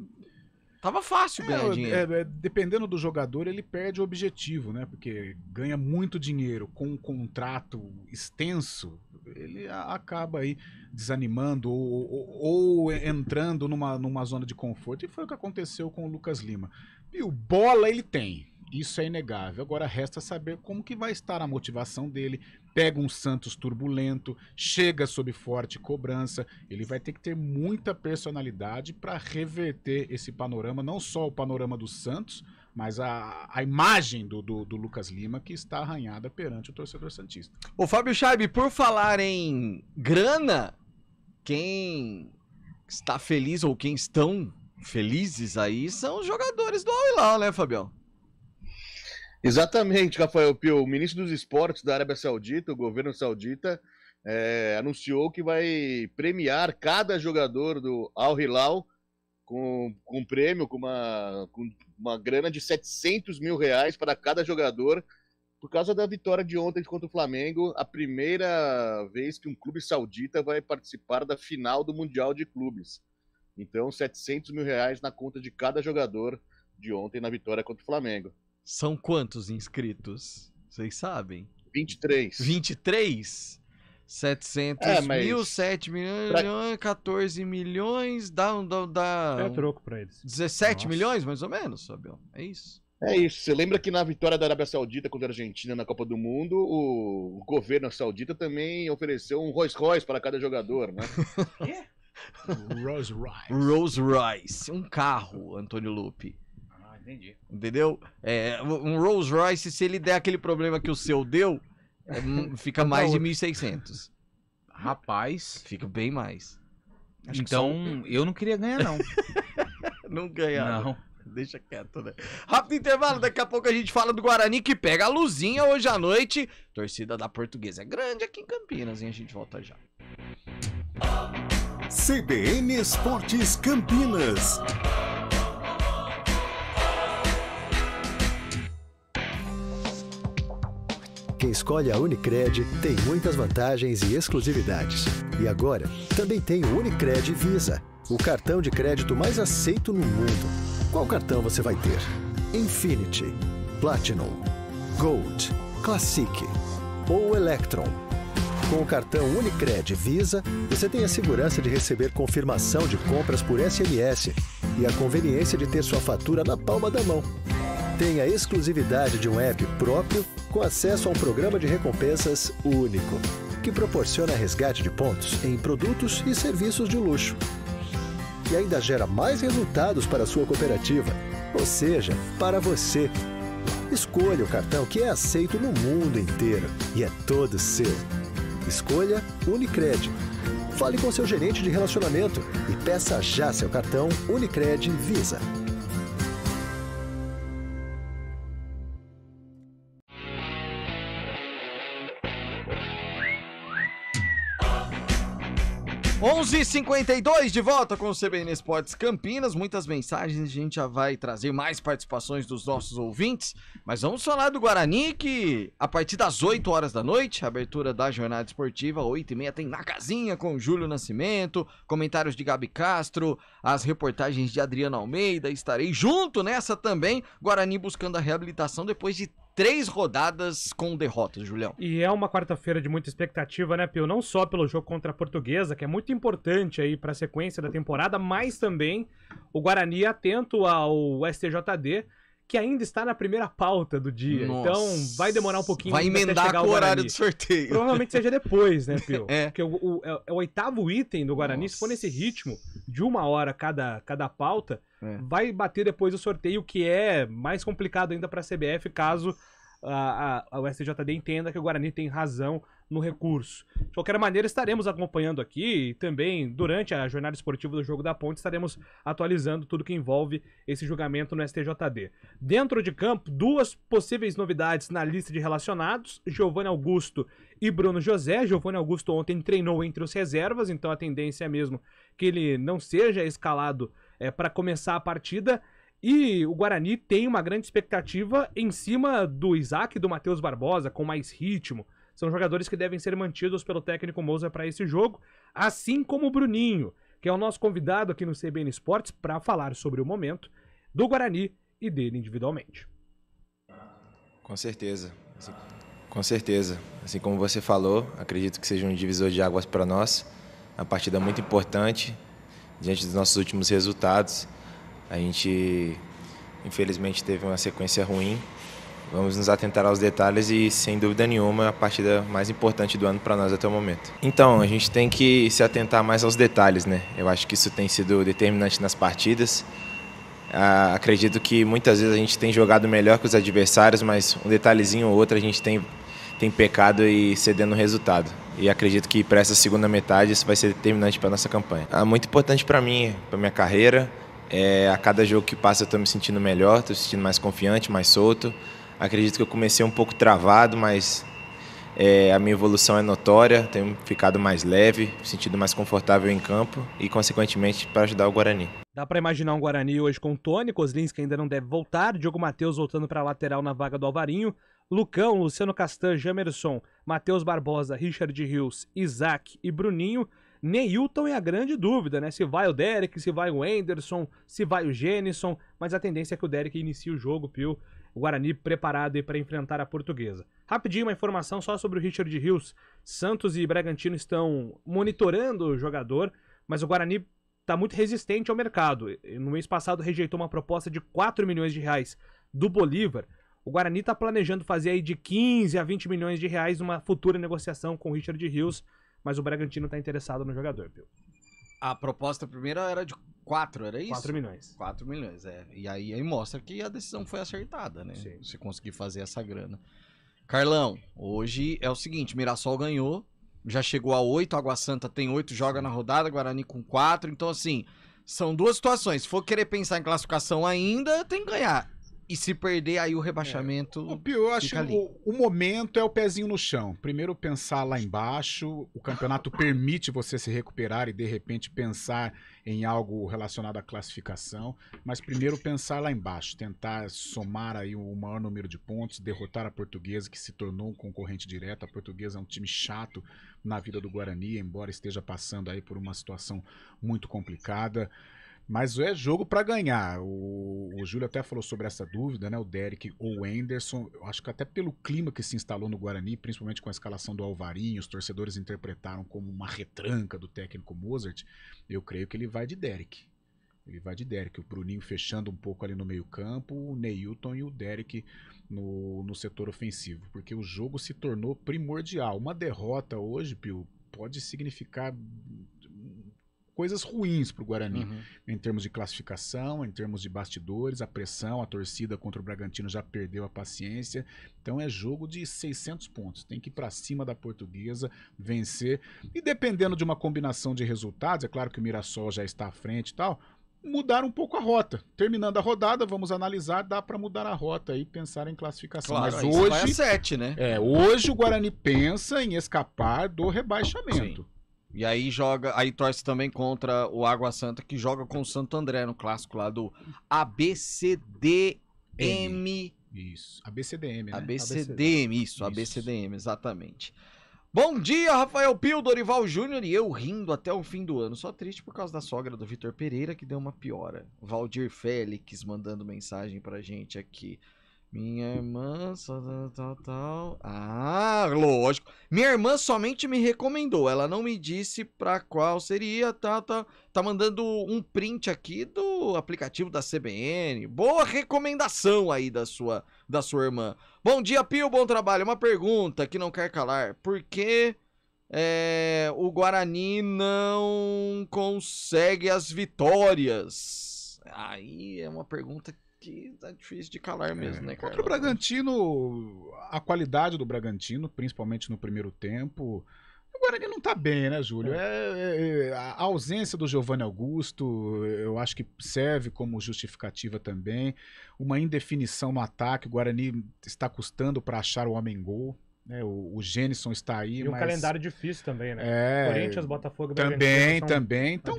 tava fácil ganhar dinheiro. Dependendo do jogador, ele perde o objetivo, né? Porque ganha muito dinheiro com um contrato extenso, ele acaba aí desanimando ou entrando numa zona de conforto. E foi o que aconteceu com o Lucas Lima. E o bola ele tem, isso é inegável. Agora resta saber como que vai estar a motivação dele. Pega um Santos turbulento, chega sob forte cobrança, ele vai ter que ter muita personalidade para reverter esse panorama, não só o panorama do Santos, mas a imagem do Lucas Lima, que está arranhada perante o torcedor santista. Ô Fábio Scheibe, por falar em grana, quem está feliz ou quem estão felizes aí são os jogadores do Al Hilal, né, Fabião? Exatamente, Rafael Pio. O ministro dos Esportes da Arábia Saudita, o governo saudita, anunciou que vai premiar cada jogador do Al Hilal com um prêmio, com uma grana de 700 mil reais para cada jogador, por causa da vitória de ontem contra o Flamengo, a primeira vez que um clube saudita vai participar da final do Mundial de Clubes. Então, 700 mil reais na conta de cada jogador de ontem na vitória contra o Flamengo. São quantos inscritos? Vocês sabem? 23. 23? 700 mas... mil, 7 milhões, 14 milhões, dá É troco pra eles. 17 milhões, mais ou menos, Fabião. É isso. É isso. Você lembra que na vitória da Arábia Saudita contra a Argentina na Copa do Mundo, o governo saudita também ofereceu um Rolls Royce para cada jogador, né? Rolls Royce. Rolls Royce. Um carro, Antônio Lupe. Entendi. Entendeu? Um Rolls Royce, se ele der aquele problema que o seu deu, fica mais de 1.600. Rapaz. Fica bem mais. Então, eu não queria ganhar, não. Não ganhar. Não. Deixa quieto, né? Rápido intervalo, daqui a pouco a gente fala do Guarani que pega a luzinha hoje à noite. Torcida da Portuguesa é grande aqui em Campinas, hein? A gente volta já. CBN Esportes Campinas. Quem escolhe a Unicred tem muitas vantagens e exclusividades. E agora, também tem o Unicred Visa, o cartão de crédito mais aceito no mundo. Qual cartão você vai ter? Infinity, Platinum, Gold, Classic ou Electron? Com o cartão Unicred Visa, você tem a segurança de receber confirmação de compras por SMS e a conveniência de ter sua fatura na palma da mão. Tem a exclusividade de um app próprio com acesso a um programa de recompensas único, que proporciona resgate de pontos em produtos e serviços de luxo. E ainda gera mais resultados para a sua cooperativa, ou seja, para você. Escolha o cartão que é aceito no mundo inteiro e é todo seu. Escolha Unicred. Fale com seu gerente de relacionamento e peça já seu cartão Unicred Visa. (11h52) de volta com o CBN Esportes Campinas, muitas mensagens, a gente já vai trazer mais participações dos nossos ouvintes, mas vamos falar do Guarani que a partir das 8 horas da noite, abertura da jornada esportiva, 8h30 tem Na Casinha com Júlio Nascimento, comentários de Gabi Castro, as reportagens de Adriano Almeida, estarei junto nessa também, Guarani buscando a reabilitação depois de 3 rodadas com derrotas, Julião. E é uma quarta-feira de muita expectativa, né, Pio? Não só pelo jogo contra a Portuguesa, que é muito importante aí para a sequência da temporada, mas também o Guarani atento ao STJD, que ainda está na primeira pauta do dia. Nossa. Então vai demorar um pouquinho. Vai emendar com o horário do sorteio. Provavelmente seja depois, né, Pio? Porque o 8º item do Guarani, se for nesse ritmo de 1 hora cada pauta, vai bater depois o sorteio, que é mais complicado ainda para a CBF, caso o STJD entenda que o Guarani tem razão no recurso. De qualquer maneira, estaremos acompanhando aqui e também, durante a jornada esportiva do Jogo da Ponte, estaremos atualizando tudo que envolve esse julgamento no STJD. Dentro de campo, 2 possíveis novidades na lista de relacionados, Giovanni Augusto e Bruno José. Giovanni Augusto ontem treinou entre os reservas, então a tendência é mesmo que ele não seja escalado para começar a partida. E o Guarani tem uma grande expectativa em cima do Isaac e do Matheus Barbosa, com mais ritmo. São jogadores que devem ser mantidos pelo técnico Moza para esse jogo, assim como o Bruninho, que é o nosso convidado aqui no CBN Esportes para falar sobre o momento do Guarani e dele individualmente. Com certeza. Com certeza. Assim como você falou, acredito que seja um divisor de águas para nós. Uma partida muito importante diante dos nossos últimos resultados. A gente, infelizmente, teve uma sequência ruim. Vamos nos atentar aos detalhes e, sem dúvida nenhuma, a partida mais importante do ano para nós até o momento. Então, a gente tem que se atentar mais aos detalhes, né? Eu acho que isso tem sido determinante nas partidas. Acredito que muitas vezes a gente tem jogado melhor que os adversários, mas um detalhezinho ou outro a gente tem pecado e cedendo o resultado. E acredito que para essa segunda metade isso vai ser determinante para a nossa campanha. Muito importante para mim, para minha carreira. A cada jogo que passa eu estou me sentindo melhor, estou me sentindo mais confiante, mais solto. Acredito que eu comecei um pouco travado, mas a minha evolução é notória, tenho ficado mais leve, me sentido mais confortável em campo e, consequentemente, para ajudar o Guarani. Dá para imaginar um Guarani hoje com Tony, Kozlinski ainda não deve voltar, Diogo Matheus voltando para a lateral na vaga do Alvarinho, Lucão, Luciano Castan, Jamerson, Matheus Barbosa, Richard Rios, Isaac e Bruninho. Neilton é a grande dúvida, né? Se vai o Derek, se vai o Anderson, se vai o Gênison, mas a tendência é que o Derek inicie o jogo, Pio. O Guarani preparado aí para enfrentar a Portuguesa. Rapidinho, uma informação só sobre o Richard Rios. Santos e Bragantino estão monitorando o jogador, mas o Guarani está muito resistente ao mercado. No mês passado rejeitou uma proposta de 4 milhões de reais do Bolívar. O Guarani está planejando fazer aí de 15 a 20 milhões de reais uma futura negociação com o Richard Rios, mas o Bragantino está interessado no jogador, viu? A proposta primeira era de 4, era isso? 4 milhões. 4 milhões, é. E aí mostra que a decisão foi acertada, né? Sim. Se conseguir fazer essa grana. Carlão, hoje é o seguinte, Mirassol ganhou, já chegou a 8, Água Santa tem 8, joga na rodada, Guarani com 4, então assim, são duas situações. Se for querer pensar em classificação ainda, tem que ganhar. E se perder, aí o rebaixamento. Eu acho que o momento é o pezinho no chão. Primeiro pensar lá embaixo. O campeonato permite você se recuperar e de repente pensar em algo relacionado à classificação. Mas primeiro pensar lá embaixo. Tentar somar aí o maior número de pontos, derrotar a Portuguesa, que se tornou um concorrente direto. A Portuguesa é um time chato na vida do Guarani, embora esteja passando aí por uma situação muito complicada. Mas é jogo para ganhar. O Júlio até falou sobre essa dúvida, né? O Derek ou o Anderson. Eu acho que até pelo clima que se instalou no Guarani, principalmente com a escalação do Alvarinho, os torcedores interpretaram como uma retranca do técnico Mozart. Eu creio que ele vai de Derek. Ele vai de Derek. O Bruninho fechando um pouco ali no meio-campo, o Neilton e o Derek no setor ofensivo. Porque o jogo se tornou primordial. Uma derrota hoje, Pio, pode significar coisas ruins para o Guarani, em termos de classificação, em termos de bastidores, a pressão, a torcida contra o Bragantino já perdeu a paciência, então é jogo de 600 pontos, tem que ir para cima da Portuguesa, vencer, e dependendo de uma combinação de resultados, é claro que o Mirassol já está à frente e tal, mudar um pouco a rota. Terminando a rodada, vamos analisar, dá para mudar a rota e pensar em classificação. Claro, mas hoje vai a 7, né? Hoje o Guarani pensa em escapar do rebaixamento. Sim. E aí aí torce também contra o Água Santa, que joga com o Santo André no clássico lá do ABCDM. Isso, ABCDM, né? ABCDM, isso, ABCDM, exatamente. Bom dia, Rafael Pio, Dorival Júnior e eu rindo até o fim do ano. Só triste por causa da sogra do Vitor Pereira, que deu uma piora. Valdir Félix mandando mensagem pra gente aqui. Minha irmã, tal. Ah, lógico. Minha irmã somente me recomendou. Ela não me disse pra qual seria, tá mandando um print aqui do aplicativo da CBN. Boa recomendação aí da sua irmã. Bom dia, Pio, bom trabalho. Uma pergunta que não quer calar. Por que o Guarani não consegue as vitórias? Aí é uma pergunta que tá difícil de calar mesmo, né, cara? Contra o Bragantino, a qualidade do Bragantino, principalmente no primeiro tempo, o Guarani não tá bem, né, Júlio? A ausência do Giovanni Augusto, eu acho que serve como justificativa também. Uma indefinição no ataque, o Guarani está custando para achar o homem-gol. O Gênison está aí, e um calendário difícil também, né? Corinthians, Botafogo, também. Então,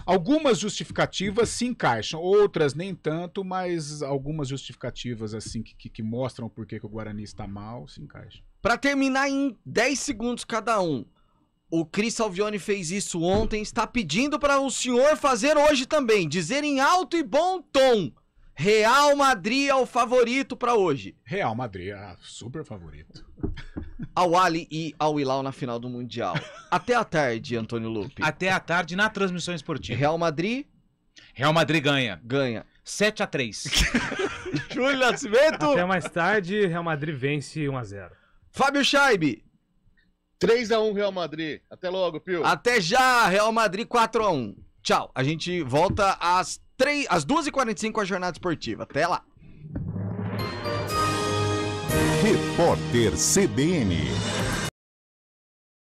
algumas justificativas se encaixam, outras nem tanto, mas algumas justificativas assim que mostram por que o Guarani está mal se encaixam. Para terminar em 10 segundos cada um, o Cris Salvione fez isso ontem, está pedindo para o senhor fazer hoje também, dizer em alto e bom tom: Real Madrid é o favorito para hoje. Real Madrid, super favorito. Ao Ali e ao Hilal na final do Mundial. Até a tarde, Antônio Lupe. Até a tarde na transmissão esportiva. Real Madrid? Real Madrid ganha. Ganha. 7-3. Júlio Nascimento? Até mais tarde, Real Madrid vence 1-0. Fábio Scheibe? 3-1 Real Madrid. Até logo, Pio. Até já, Real Madrid 4-1. Tchau. A gente volta às 2h45 com a jornada esportiva. Até lá. Repórter CBN.